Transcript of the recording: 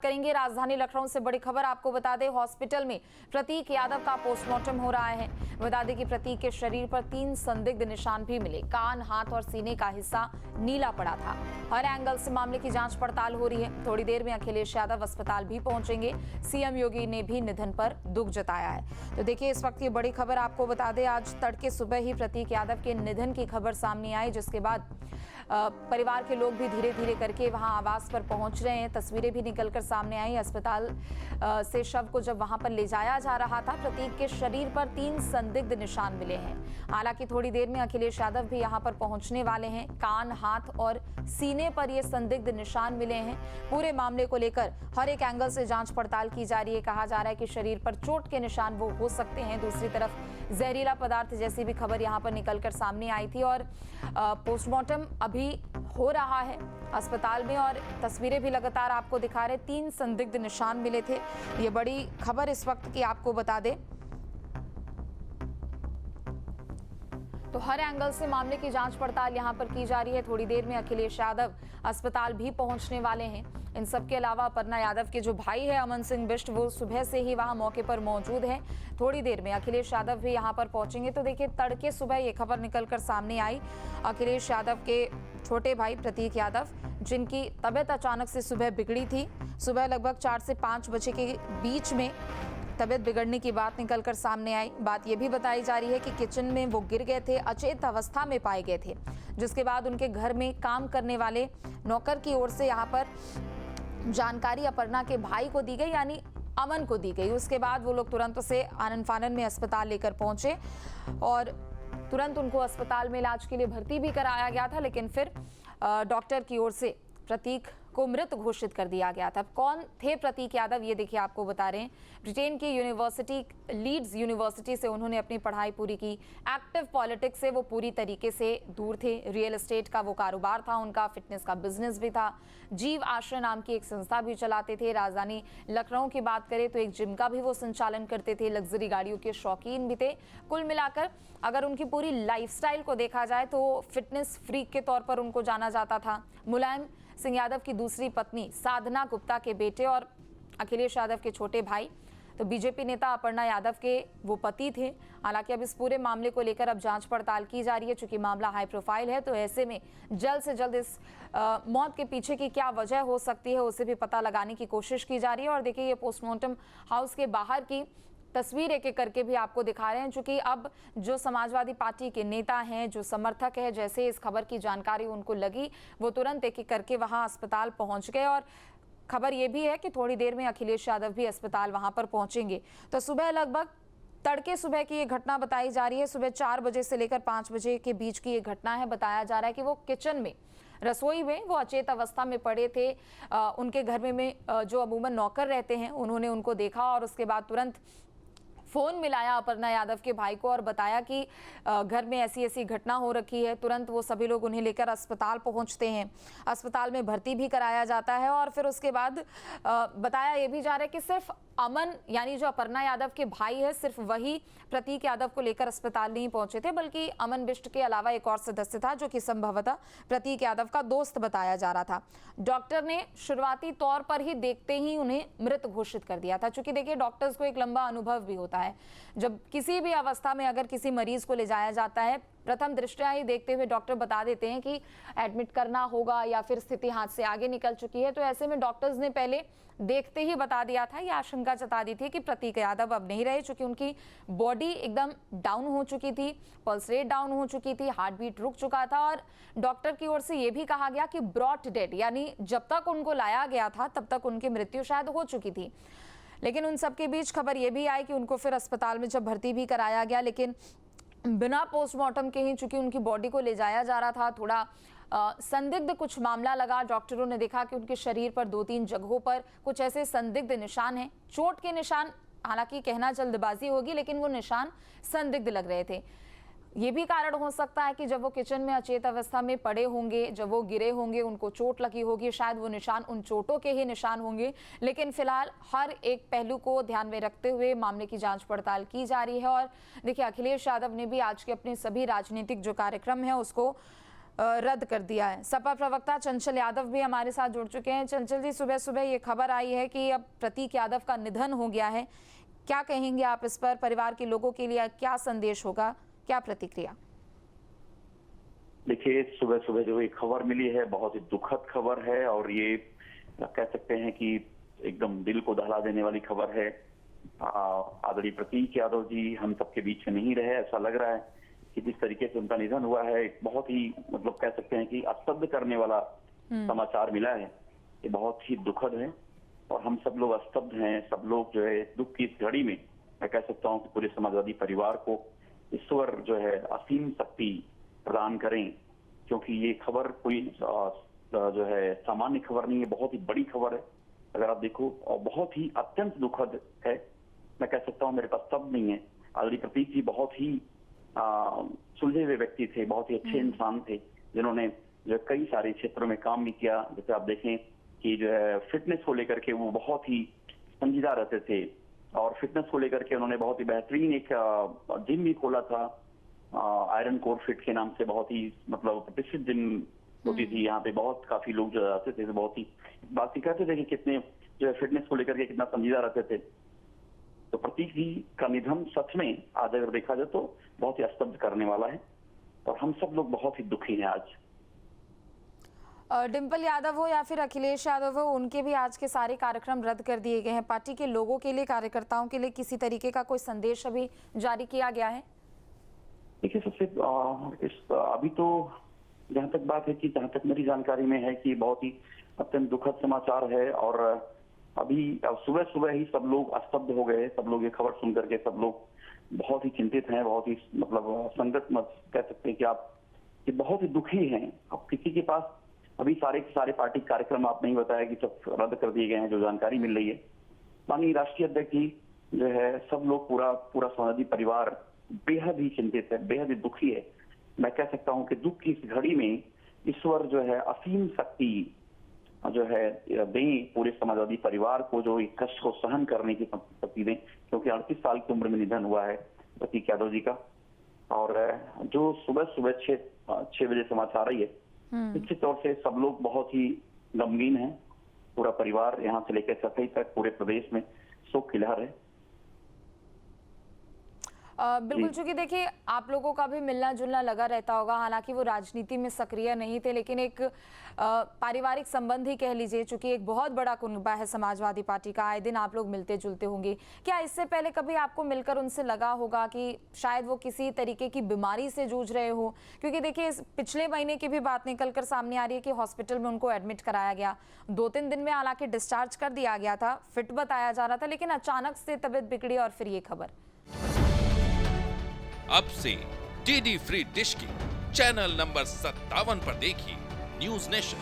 करेंगे राजधानी लखनऊ से बड़ी खबर आपको बता दें, हॉस्पिटल में प्रतीक यादव का पोस्टमार्टम हो रहा है। बता दें कि प्रतीक के शरीर पर 3 संदिग्ध निशान भी मिले। कान, हाथ और सीने का हिस्सा नीला पड़ा था। हर एंगल से मामले की जांच पड़ताल हो रही है। थोड़ी देर में अखिलेश यादव अस्पताल भी पहुंचेंगे। सीएम योगी ने भी निधन पर दुख जताया है। तो देखिए, इस वक्त ये बड़ी खबर आपको बता दें, आज तड़के सुबह ही प्रतीक यादव के निधन की खबर सामने आई, जिसके बाद परिवार के लोग भी धीरे धीरे करके वहां आवास पर पहुंच रहे हैं। तस्वीरें भी निकलकर सामने आई। अस्पताल से शव को जब वहां पर ले जाया जा रहा था, प्रतीक के शरीर पर 3 संदिग्ध निशान मिले हैं। हालांकि थोड़ी देर में अखिलेश यादव भी यहां पर पहुंचने वाले हैं। कान, हाथ और सीने पर ये संदिग्ध निशान मिले हैं। पूरे मामले को लेकर हर एक एंगल से जांच पड़ताल की जा रही है। कहा जा रहा है कि शरीर पर चोट के निशान वो हो सकते हैं। दूसरी तरफ जहरीला पदार्थ जैसी भी खबर यहां पर निकलकर सामने आई थी और पोस्टमार्टम अभी हो रहा है अस्पताल में और तस्वीरें भी लगातार आपको दिखा रहे। 3 संदिग्ध निशान मिले थे। ये बड़ी खबर इस वक्त की आपको बता दें, तो हर एंगल से मामले की जांच पड़ताल यहां पर की जा रही है। थोड़ी देर में अखिलेश यादव अस्पताल भी पहुंचने वाले हैं। इन सब के अलावा अपर्णा यादव के जो भाई है अमन सिंह बिष्ट, वो सुबह से ही वहां मौके पर मौजूद है। थोड़ी देर में अखिलेश यादव भी यहां पर पहुंचेंगे। तो देखिए, तड़के सुबह ये खबर निकलकर सामने आई। अखिलेश यादव के छोटे भाई प्रतीक यादव, जिनकी तबीयत अचानक से सुबह बिगड़ी थी। सुबह लगभग 4 से 5 बजे के बीच में तबीयत बिगड़ने की बात निकलकर सामने आई। बात यह भी बताई जा रही है कि किचन में वो गिर गए थे, अचेत अवस्था में पाए गए थे, जिसके बाद उनके घर में काम करने वाले नौकर की ओर से यहाँ पर जानकारी अपर्णा के भाई को दी गई, यानी अमन को दी गई। उसके बाद वो लोग तुरंत उसे आनन फानन में अस्पताल लेकर पहुंचे और तुरंत उनको अस्पताल में इलाज के लिए भर्ती भी कराया गया था, लेकिन फिर डॉक्टर की ओर से प्रतीक को मृत घोषित कर दिया गया था। कौन थे प्रतीक यादव, ये देखिए आपको बता रहे हैं। ब्रिटेन की यूनिवर्सिटी, लीड्स यूनिवर्सिटी से उन्होंने अपनी पढ़ाई पूरी की। एक्टिव पॉलिटिक्स से वो पूरी तरीके से दूर थे। रियल एस्टेट का वो कारोबार था उनका, फिटनेस का बिजनेस भी था। जीव आश्रय नाम की एक संस्था भी चलाते थे। राजधानी लखनऊ की बात करें तो एक जिम का भी वो संचालन करते थे। लग्जरी गाड़ियों के शौकीन भी थे। कुल मिलाकर अगर उनकी पूरी लाइफस्टाइल को देखा जाए तो फिटनेस फ्रीक के तौर पर उनको जाना जाता था। मुलायम सिंह यादव की दूसरी पत्नी साधना गुप्ता के बेटे और अखिलेश यादव के छोटे भाई तो बीजेपी नेता अपर्णा यादव के वो पति थे। हालांकि अब इस पूरे मामले को लेकर अब जांच पड़ताल की जा रही है। चूंकि मामला हाई प्रोफाइल है, तो ऐसे में जल्द से जल्द इस मौत के पीछे की क्या वजह हो सकती है, उसे भी पता लगाने की कोशिश की जा रही है। और देखिए, ये पोस्टमार्टम हाउस के बाहर की तस्वीर एक एक करके भी आपको दिखा रहे हैं। चूंकि अब जो समाजवादी पार्टी के नेता हैं, जो समर्थक है, जैसे इस खबर की जानकारी उनको लगी, वो तुरंत एक एक करके वहां अस्पताल पहुंच गए। और खबर ये भी है कि थोड़ी देर में अखिलेश यादव भी अस्पताल वहां पर पहुंचेंगे। तो सुबह लगभग तड़के सुबह की ये घटना बताई जा रही है। सुबह 4 बजे से लेकर 5 बजे के बीच की ये घटना है। बताया जा रहा है कि वो किचन में, रसोई में वो अचेत अवस्था में पड़े थे। उनके घर में जो अमूमन नौकर रहते हैं, उन्होंने उनको देखा और उसके बाद तुरंत फोन मिलाया अपर्णा यादव के भाई को और बताया कि घर में ऐसी ऐसी घटना हो रखी है। तुरंत वो सभी लोग उन्हें लेकर अस्पताल पहुंचते हैं। अस्पताल में भर्ती भी कराया जाता है और फिर उसके बाद बताया ये भी जा रहा है कि सिर्फ अमन, यानी जो अपर्णा यादव के भाई है, सिर्फ वही प्रतीक यादव को लेकर अस्पताल नहीं पहुंचे थे, बल्कि अमन बिष्ट के अलावा एक और सदस्य था जो कि संभवतः प्रतीक यादव का दोस्त बताया जा रहा था। डॉक्टर ने शुरुआती तौर पर ही देखते ही उन्हें मृत घोषित कर दिया था। चूंकि देखिए, डॉक्टर्स को एक लंबा अनुभव भी होता है। जब किसी भी अवस्था में अगर किसी मरीज को ले जाया जाता है, प्रथम दृष्टया ही देखते हुए डॉक्टर बता देते हैं कि एडमिट करना होगा या फिर स्थिति हाथ से आगे निकल चुकी है। तो ऐसे में डॉक्टर्स ने पहले देखते ही बता दिया था, ये आशंका जता दी थी कि प्रतीक यादव अब नहीं रहे, चूंकि उनकी बॉडी एकदम डाउन हो चुकी थी, पल्स रेट डाउन हो चुकी थी, हार्ट बीट रुक चुका था। और डॉक्टर की ओर से यह भी कहा गया कि ब्रॉट डेड, यानी जब तक उनको लाया गया था तब तक उनकी मृत्यु शायद हो चुकी थी। लेकिन उन सबके बीच खबर यह भी आई कि उनको फिर अस्पताल में जब भर्ती भी कराया गया, लेकिन बिना पोस्टमार्टम के ही, चूंकि उनकी बॉडी को ले जाया जा रहा था, थोड़ा संदिग्ध कुछ मामला लगा। डॉक्टरों ने देखा कि उनके शरीर पर 2-3 जगहों पर कुछ ऐसे संदिग्ध निशान हैं, चोट के निशान। हालांकि कहना जल्दबाजी होगी, लेकिन वो निशान संदिग्ध लग रहे थे। ये भी कारण हो सकता है कि जब वो किचन में अचेत अवस्था में पड़े होंगे, जब वो गिरे होंगे, उनको चोट लगी होगी, शायद वो निशान उन चोटों के ही निशान होंगे। लेकिन फिलहाल हर एक पहलू को ध्यान में रखते हुए मामले की जांच पड़ताल की जा रही है। और देखिए, अखिलेश यादव ने भी आज के अपने सभी राजनीतिक जो कार्यक्रम है उसको रद्द कर दिया है। सपा प्रवक्ता चंचल यादव भी हमारे साथ जुड़ चुके हैं। चंचल जी, सुबह सुबह ये खबर आई है कि अब प्रतीक यादव का निधन हो गया है, क्या कहेंगे आप इस पर? परिवार के लोगों के लिए क्या संदेश होगा, क्या प्रतिक्रिया? देखिए, सुबह सुबह जो ये खबर मिली है बहुत ही दुखद खबर है और ये कह सकते हैं कि एकदम दिल को दहला देने वाली खबर है। आदरणीय प्रतीक यादव जी हम सबके बीच में नहीं रहे। ऐसा लग रहा है कि जिस तरीके से उनका निधन हुआ है, एक बहुत ही मतलब कह सकते हैं कि स्तब्ध करने वाला समाचार मिला है। ये बहुत ही दुखद है और हम सब लोग स्तब्ध हैं। सब लोग जो है दुख की इस घड़ी में मैं कह सकता हूँ कि पूरे समाजवादी परिवार को ईश्वर जो है असीम शक्ति प्रदान करें, क्योंकि ये खबर कोई जो है सामान्य खबर नहीं है, बहुत ही बड़ी खबर है अगर आप देखो, और बहुत ही अत्यंत दुखद है। मैं कह सकता हूँ मेरे पास शब्द नहीं है। आदरणीय प्रतीक जी बहुत ही सुलझे हुए व्यक्ति थे, बहुत ही अच्छे इंसान थे, जिन्होंने जो कई सारे क्षेत्रों में काम भी किया। जैसे आप देखें कि जो है फिटनेस को लेकर के वो बहुत ही संजीदा रहते थे और फिटनेस को लेकर के उन्होंने बहुत ही बेहतरीन एक जिम भी खोला था, आयरन कोर फिट के नाम से। बहुत ही मतलब प्रतिष्ठित जिम होती थी यहाँ पे, बहुत काफी लोग जो आते थे, बहुत ही बात कहते थे कि कितने जो है फिटनेस को लेकर के कितना संजीदा रहते थे। तो प्रतीक जी का निधन सच में आज अगर देखा जाए तो बहुत ही स्तब्ध करने वाला है और हम सब लोग बहुत ही दुखी हैं आज। डिंपल यादव हो या फिर अखिलेश यादव हो, उनके भी आज के सारे कार्यक्रम रद्द कर दिए गए हैं। पार्टी के लोगों के लिए, कार्यकर्ताओं के लिए किसी तरीके का कोई संदेश अभी जारी किया गया है? देखिए, सबसे अभी तो जहां तक बात है कि जहां तक मेरी जानकारी में है कि बहुत ही अत्यंत दुखद समाचार है और अभी सुबह सुबह ही सब लोग स्तब्ध हो गए। सब लोग ये खबर सुन करके सब लोग बहुत ही चिंतित हैं, बहुत ही मतलब संकट मत कह सकते हैं कि आप कि बहुत ही दुखी हैं। अब किसी के पास अभी सारे पार्टी कार्यक्रम आपने ही बताया कि सब रद्द कर दिए गए हैं, जो जानकारी मिल रही है। माननीय राष्ट्रीय अध्यक्ष जी जो है, सब लोग पूरा समाजवादी परिवार बेहद ही चिंतित है, बेहद ही दुखी है। मैं कह सकता हूं कि दुख की इस घड़ी में ईश्वर जो है असीम शक्ति जो है दें पूरे समाजवादी परिवार को, जो इस कष्ट को सहन करने की शक्ति दें, क्योंकि 38 साल की उम्र में निधन हुआ है प्रतीक यादव जी का। और जो सुबह सुबह 6 बजे समाचार आई है, निश्चित तौर से सब लोग बहुत ही गमगीन हैं। पूरा परिवार यहाँ से लेकर सतही तक पूरे प्रदेश में शोक की लहर है। बिल्कुल, चूंकि देखिए आप लोगों का भी मिलना जुलना लगा रहता होगा, हालांकि वो राजनीति में सक्रिय नहीं थे, लेकिन एक पारिवारिक संबंध ही कह लीजिए, चूंकि एक बहुत बड़ा कुनबा है समाजवादी पार्टी का, आए दिन आप लोग मिलते जुलते होंगे। क्या इससे पहले कभी आपको मिलकर उनसे लगा होगा कि शायद वो किसी तरीके की बीमारी से जूझ रहे हो? क्योंकि देखिए पिछले महीने की भी बात निकल कर सामने आ रही है कि हॉस्पिटल में उनको एडमिट कराया गया, 2-3 दिन में हालांकि डिस्चार्ज कर दिया गया था, फिट बताया जा रहा था, लेकिन अचानक से तबीयत बिगड़ी और फिर ये खबर। अब से डीडी फ्री डिश की चैनल नंबर 57 पर देखिए न्यूज नेशन।